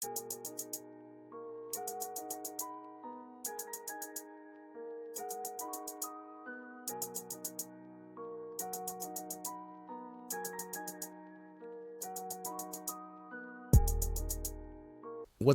What's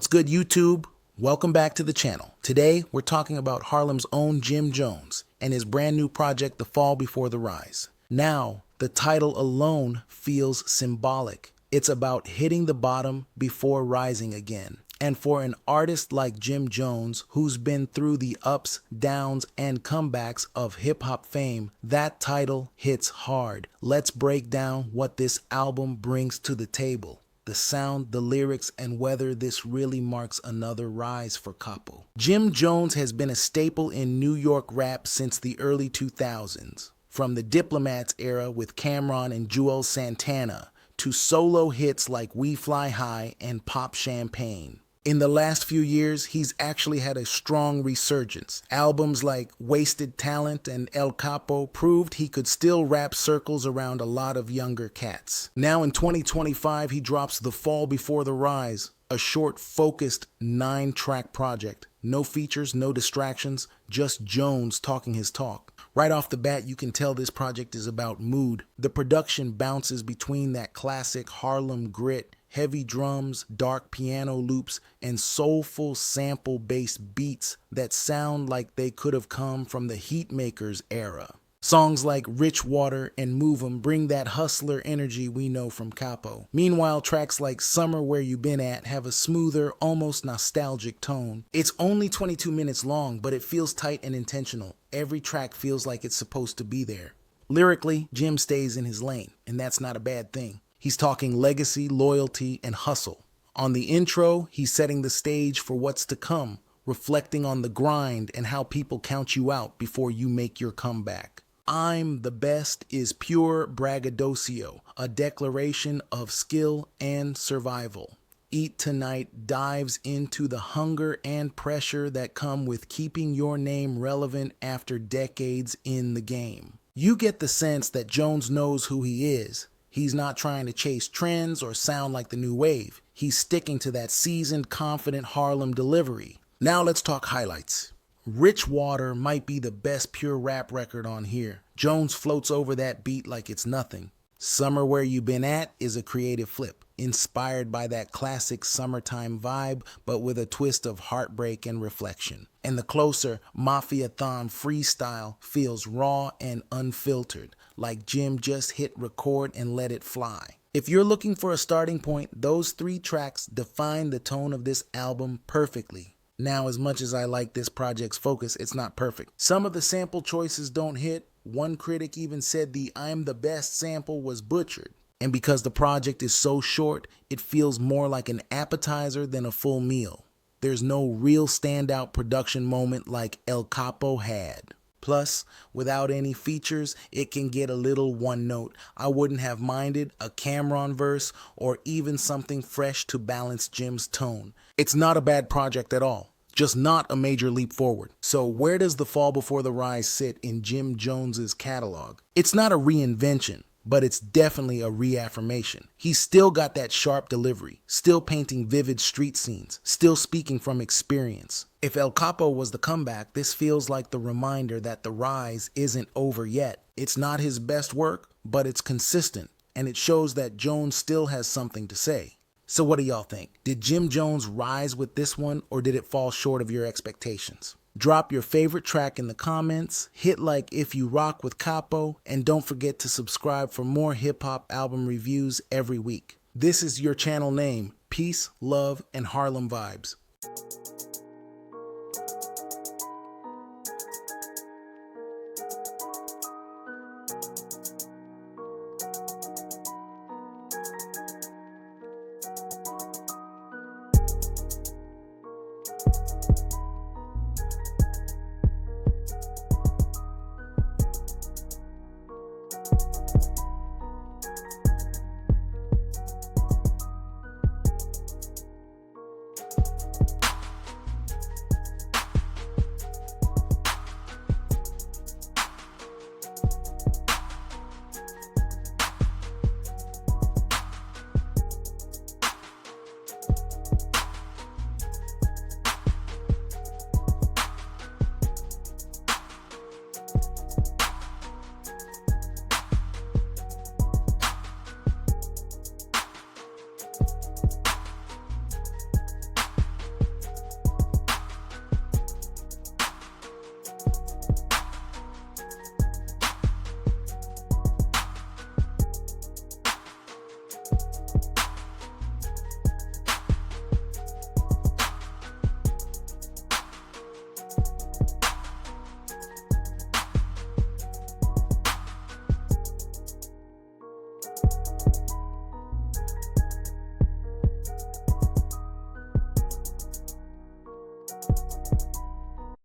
good, YouTube? Welcome back to the channel. Today, we're talking about Harlem's own Jim Jones and his brand new project, The Fall Before the Rise. Now, the title alone feels symbolic. It's about hitting the bottom before rising again. And for an artist like Jim Jones, who's been through the ups, downs, and comebacks of hip-hop fame, that title hits hard. Let's break down what this album brings to the table. The sound, the lyrics, and whether this really marks another rise for Capo. Jim Jones has been a staple in New York rap since the early 2000s. From the Diplomats era with Cameron and Juelz Santana, to solo hits like We Fly High and Pop Champagne. In the last few years, he's actually had a strong resurgence. Albums like Wasted Talent and El Capo proved he could still wrap circles around a lot of younger cats. Now in 2025, he drops The Fall Before the Rise, a short, focused 9-track project. No features, no distractions, just Jones talking his talk. Right off the bat, you can tell this project is about mood. The production bounces between that classic Harlem grit, heavy drums, dark piano loops, and soulful sample-based beats that sound like they could have come from the Heatmakers era. Songs like Rich Water and Move 'Em bring that Hustler energy we know from Capo. Meanwhile, tracks like Summer Where You Been At have a smoother, almost nostalgic tone. It's only 22 minutes long, but it feels tight and intentional. Every track feels like it's supposed to be there. Lyrically, Jim stays in his lane, and that's not a bad thing. He's talking legacy, loyalty, and hustle. On the intro, he's setting the stage for what's to come, reflecting on the grind and how people count you out before you make your comeback. I'm the best is pure braggadocio, a declaration of skill and survival. Eat Tonight dives into the hunger and pressure that come with keeping your name relevant after decades in the game. You get the sense that Jones knows who he is. He's not trying to chase trends or sound like the new wave. He's sticking to that seasoned, confident Harlem delivery. Now let's talk highlights. Rich Water might be the best pure rap record on here. Jones floats over that beat like it's nothing. Summer Where You Been At is a creative flip, inspired by that classic summertime vibe, but with a twist of heartbreak and reflection. And the closer Mafia-thon freestyle feels raw and unfiltered, like Jim just hit record and let it fly. If you're looking for a starting point, those 3 tracks define the tone of this album perfectly. Now, as much as I like this project's focus, it's not perfect. Some of the sample choices don't hit. One critic even said the I'm the best sample was butchered. And because the project is so short, it feels more like an appetizer than a full meal. There's no real standout production moment like El Capo had. Plus, without any features, it can get a little one note. I wouldn't have minded a Cameron verse or even something fresh to balance Jim's tone. It's not a bad project at all, just not a major leap forward. So where does The Fall Before the Rise sit in Jim Jones's catalog? It's not a reinvention, but it's definitely a reaffirmation. He's still got that sharp delivery, still painting vivid street scenes, still speaking from experience. If El Capo was the comeback, this feels like the reminder that the rise isn't over yet. It's not his best work, but it's consistent, and it shows that Jones still has something to say. So what do y'all think? Did Jim Jones rise with this one, or did it fall short of your expectations? Drop your favorite track in the comments, hit like if you rock with Capo, and don't forget to subscribe for more hip-hop album reviews every week. This is your channel name, Peace, Love, and Harlem Vibes.